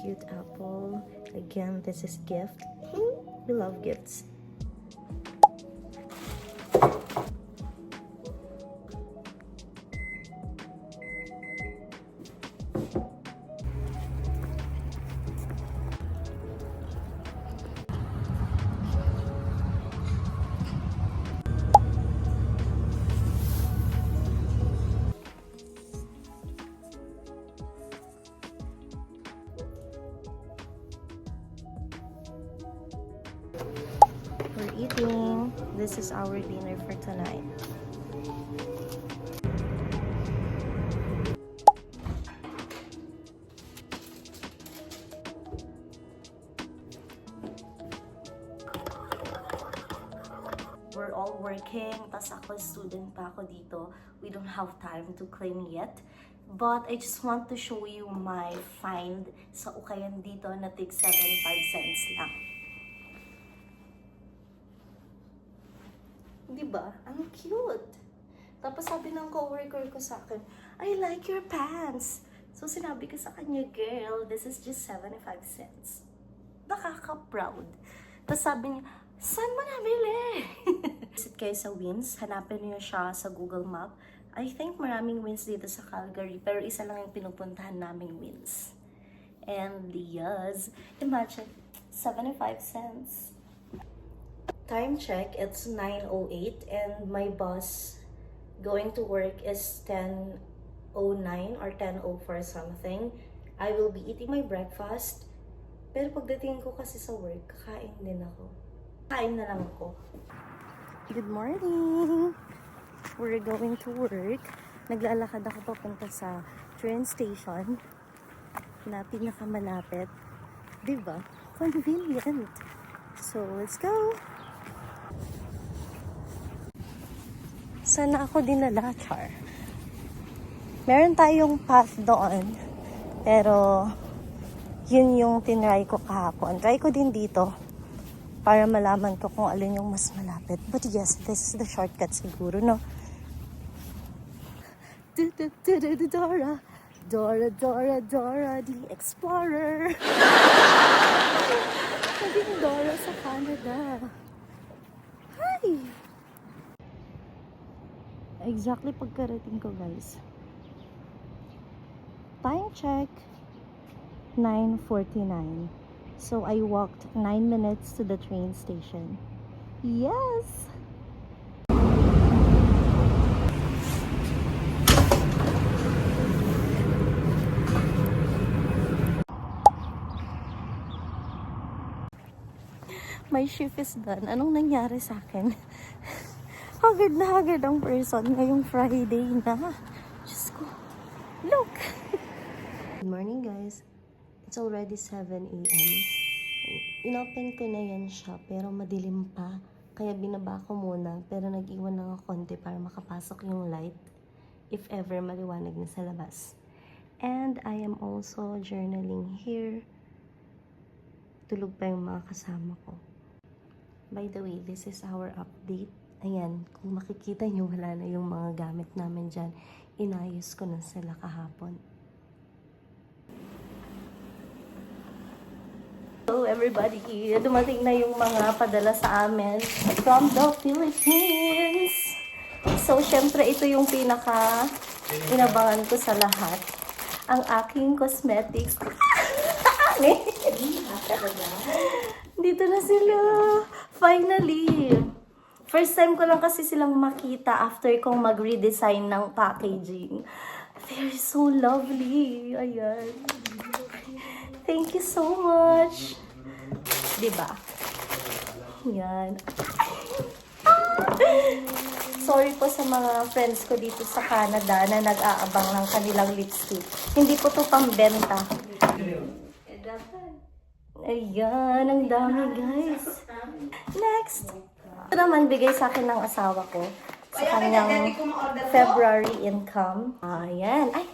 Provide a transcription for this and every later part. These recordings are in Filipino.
cute apple. Again, this is gift. We love gifts. We're eating. This is our dinner for tonight. We're all working, tas ako student pa ako dito. We don't have time to claim yet. But I just want to show you my find sa Ukayan dito na tig 75 cents lang. Diba? Ang cute! Tapos sabi ng coworker ko sa akin, I like your pants! So sinabi ko sa kanya, girl, this is just 75 cents. Nakaka-proud. Tapos sabi niya, saan mo nabili? Visit kayo sa Wins, hanapin niyo siya sa Google Map. I think maraming Wins dito sa Calgary, pero isa lang yung pinupuntahan naming Wins. And yes, imagine, 75 cents. Time check, it's 9:08 and my bus going to work is 10:09 or 10:04 something. I will be eating my breakfast. Pero pagdating ko kasi sa work, kakain din ako. Kain na lang ako. Good morning! We're going to work. Naglalakad ako papunta sa train station na pinakamalapit. Diba? Convenient. So, let's go! Sana ako dinala, Char. Meron tayong path doon. Pero, yun yung tinry ko kahapon. Try ko din dito para malaman ko kung alin yung mas malapit. But yes, this is the shortcut siguro, no? Dora, Dora, Dora, Dora, the Explorer. Naging Dora sa Canada. Hi! Exactly pagkarating ko, guys. Time check, 9:49. So I walked 9 minutes to the train station. Yes! My shift is done. Anong nangyari sa akin? Hagad na hagad ang person ngayong Friday na. Diyos ko. Look! Good morning, guys. It's already 7 a.m. Inopen ko na yan siya, pero madilim pa. Kaya binaba ko muna, pero nag-iwan lang ako konti para makapasok yung light. If ever maliwanag na sa labas. And I am also journaling here. Tulog pa yung mga kasama ko. By the way, this is our update. Ayan, kung makikita nyo, wala na yung mga gamit namin dyan. Inayos ko na sila kahapon. Hello everybody! Dumating na yung mga padala sa amin from the Philippines. So, syempre, ito yung pinaka-inabangan ko sa lahat. Ang aking cosmetics. Dito na sila! Finally! First time ko lang kasi silang makita after kong mag-redesign ng packaging. They're so lovely. Ayan. Thank you so much. Diba? Ayan. Sorry po sa mga friends ko dito sa Canada na nag-aabang ng kanilang lipstick. Hindi po to pambenta. Ayan, ang dami guys. Next! Ito naman bigay sa akin ng asawa ko sa kanyang February income. Ayan. Ay,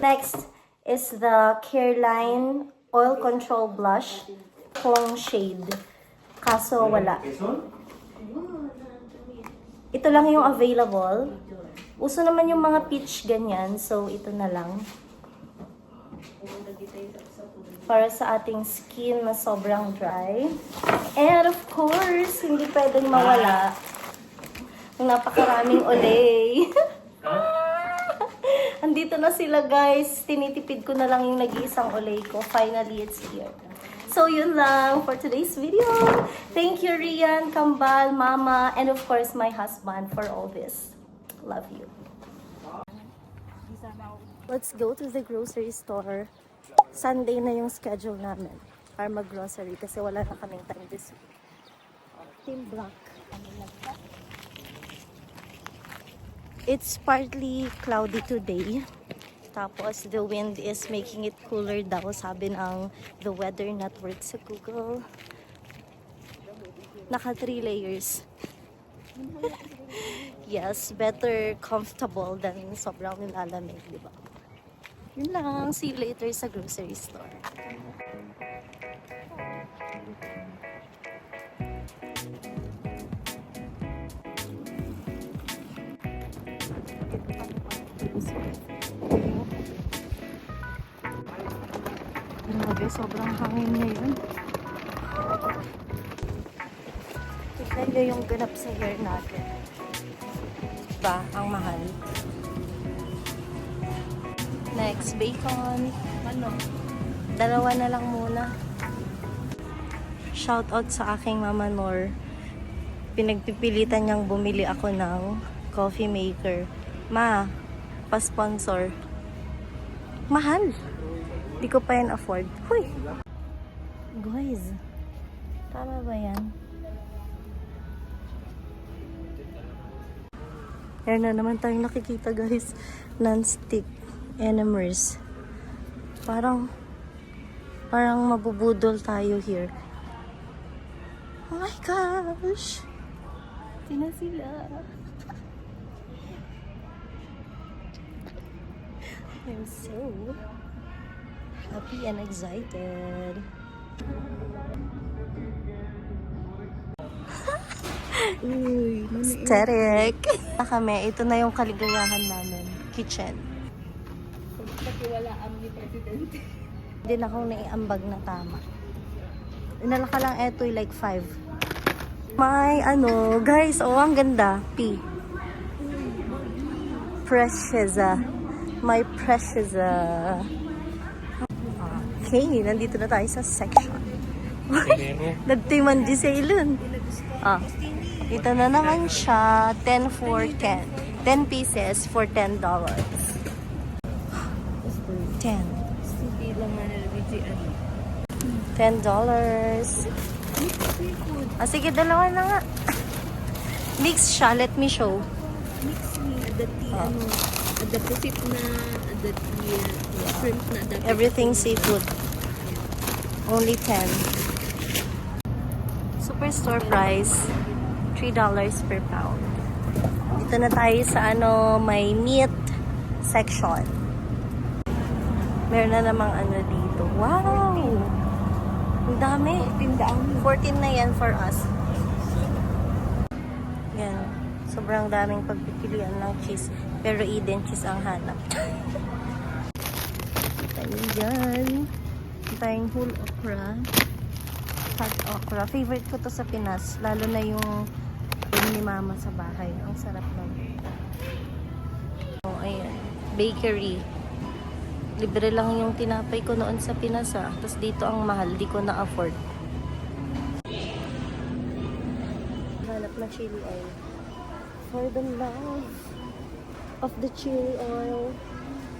next is the Careline Oil Control Blush pong shade. Kaso wala. Ito lang yung available. Uso naman yung mga peach ganyan. So, ito na lang. para sa ating skin na sobrang dry. And of course, hindi pwedeng mawala ng napakaraming olay. Andito na sila guys. Tinitipid ko na lang yung nag-iisang olay ko. Finally, it's here. So, yun lang for today's video. Thank you, Rian, Kambal, Mama, and of course, my husband for all this. Love you. Let's go to the grocery store. Sunday na yung schedule namin para mag-grocery kasi wala na kaming time this week. Team Black. It's partly cloudy today. Tapos the wind is making it cooler daw, sabi ng the weather network sa Google. Naka 3 layers. Yes, better comfortable than sobrang nilalamig, di ba? Yun lang. See you later sa grocery store. Grabe, sobrang hangin ngayon. Tignan nyo yung ganap sa hair natin. Diba? Ang mahal. Next, bacon. Ano? Dalawa na lang muna. Shout out sa aking mama Nor. Pinagpipilitan niyang bumili ako ng coffee maker. Ma, pa-sponsor. Mahal. Di ko pa yan afford. Huy! Guys, tama ba yan? Ayan na naman tayong nakikita guys. Non-stick enemers. Parang mabubudol tayo here. Oh my gosh! Tina sila. I'm so happy and excited. Uy, Aesthetic. Kami, ito na yung kaligayahan namin. Kitchen. Pagkiwalaan ni Presidente. Hindi na akong naiambag na tama. Inalaka lang eto like 5. May guys, ang ganda. P. Precious. My precious. Okay, nandito na tayo sa section. Nagtiman di sa ilun. Ito na naman siya. 10 for 10. 10 pieces for $10. 10. Hindi lang na nalabigyan. $10. Sige, dalawa na nga. Mix siya. Let me show. Mix me. Ada pusip na, ada shrimp na, ada Everything seafood. Only 10. Superstore price. $3 per pound. Dito na tayo sa may meat section. Meron na namang dito. Wow! Ang dami. 14 na yan for us. Yan. Sobrang daming pagpipilian ng cheese. Pero Eden cheese ang hanap. Tayo dyan. Tayong whole okra. Hot okra. Favorite ko to sa Pinas. Lalo na yung ni mama sa bahay. Ang sarap lang. Oh, ayan. Bakery. Libre lang yung tinapay ko noon sa Pinas Tapos dito ang mahal. Di ko na-afford. Hanap na chili oil. For the love of the chili oil.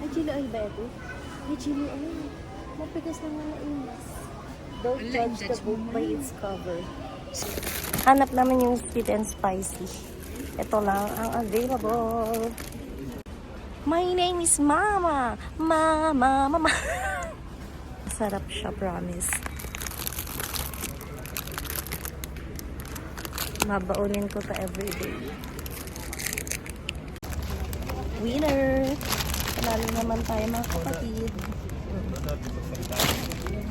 Ay, chili oil ba ito? Ay, chili oil. Mapigas naman na inas. Don't judge the book by its cover. Hanap naman yung sweet and spicy. Ito lang ang available. My name is Mama. Mama. Sarap siya, promise. Mabaunin ko to everyday. Winner! Panalo naman tayo mga kapatid.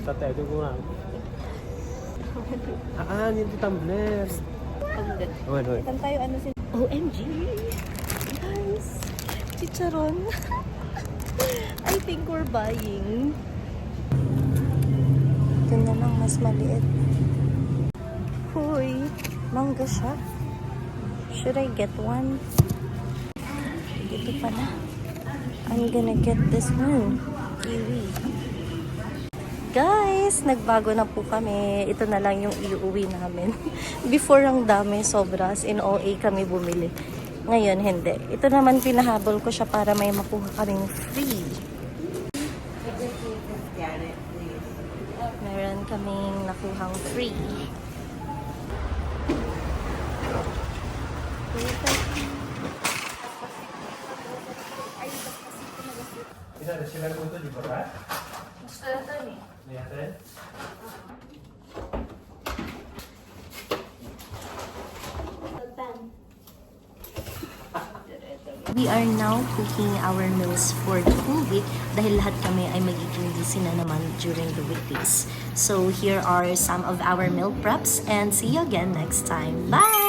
Tatay, ito ko nga. Yung tumbler. Hoy. Itan tayo OMG! Guys! Chicharon! I think we're buying. Ito na lang, mas maliit. Huy, mangga siya. Should I get one? Dito pala. I'm gonna get this one. Kiwi. Guys, nagbago na po kami. Ito na lang yung iuwi namin. Before ang dami, sobras. In OA kami bumili. Ngayon, hindi. Ito naman pinahabol ko siya para may makuha kaming free. Meron kaming nakuhang free. Isa na sila ko ito, di ba ka? Gusto na ito eh. Natin? We are now cooking our meals for the whole week dahil lahat kami ay magiging busy na naman during the weekdays. So here are some of our meal preps and see you again next time. Bye!